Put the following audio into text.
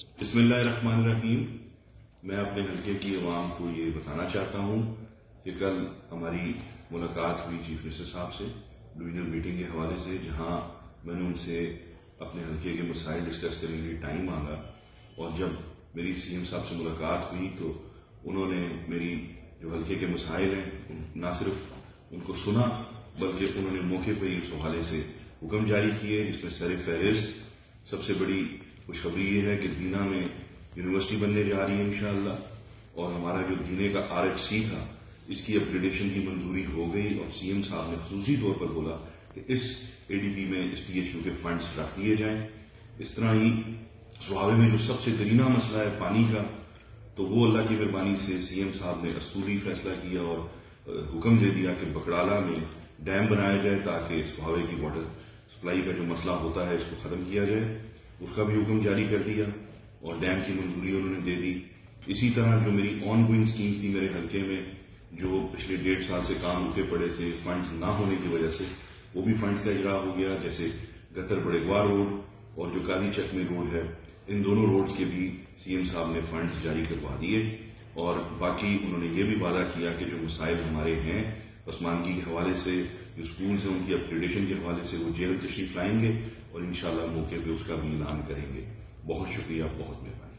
بسم اللہ الرحمن الرحیم۔ میں اپنے حلقے کی عوام کو یہ بتانا چاہتا ہوں کہ کل ہماری ملاقات ہوئی چیف منسٹر صاحب سے ڈویژنل میٹنگ کے حوالے سے، جہاں میں نے ان سے اپنے حلقے کے مسائل ڈسکس کرنے کے لیے ٹائم مانگا، اور جب میری سی ایم صاحب سے ملاقات ہوئی تو انہوں نے میری جو حلقے کے مسائل ہیں نہ صرف ان کو سنا بلکہ انہوں نے موقع پہ ہی اس حوالے سے حکم جاری کیے، جس میں سر فہرست سب سے بڑی خوشخبری یہ ہے کہ دینا میں یونیورسٹی بننے جا رہی ہے انشاءاللہ، اور ہمارا جو دینے کا RHC تھا اس کی اپ گریڈیشن کی منظوری ہو گئی، اور سی ایم صاحب نے خصوصی طور پر بولا کہ اس ADP میں اس PHU کے فنڈز رکھ دیے جائیں۔ اس طرح ہی سواوے میں جو سب سے درینا مسئلہ ہے پانی کا، تو وہ اللہ کی مہربانی سے سی ایم صاحب نے اصولی فیصلہ کیا اور حکم دے دیا کہ بکڑالہ میں ڈیم بنایا جائے تاکہ سواوے کی واٹر سپلائی کا جو مسئلہ ہوتا ہے اس کو ختم کیا جائے، اس کا بھی حکم جاری کر دیا اور ڈیم کی منظوری انہوں نے دے دی۔ اسی طرح جو میری آن گوئنگ سکیمز تھی میرے حلقے میں، جو پچھلے 1.5 سال سے کام رکے پڑے تھے فنڈز نہ ہونے کی وجہ سے، وہ بھی فنڈز کا اجرا ہو گیا، جیسے گتر بڑےگوا روڈ اور جو قاضی چک میں روڈ ہے، ان دونوں روڈز کے بھی سی ایم صاحب نے فنڈز جاری کروا دیے، اور باقی انہوں نے یہ بھی وعدہ کیا کہ جو مسائل ہمارے ہیں پسماندگی کے حوالے سے، جو اسکولز ہیں ان کی اپ گریڈیشن کے حوالے سے، وہ جلد تشریف لائیں گے اور انشاءاللہ موقع پہ اس کا بھی اعلان کریں گے۔ بہت شکریہ، بہت مہربانی۔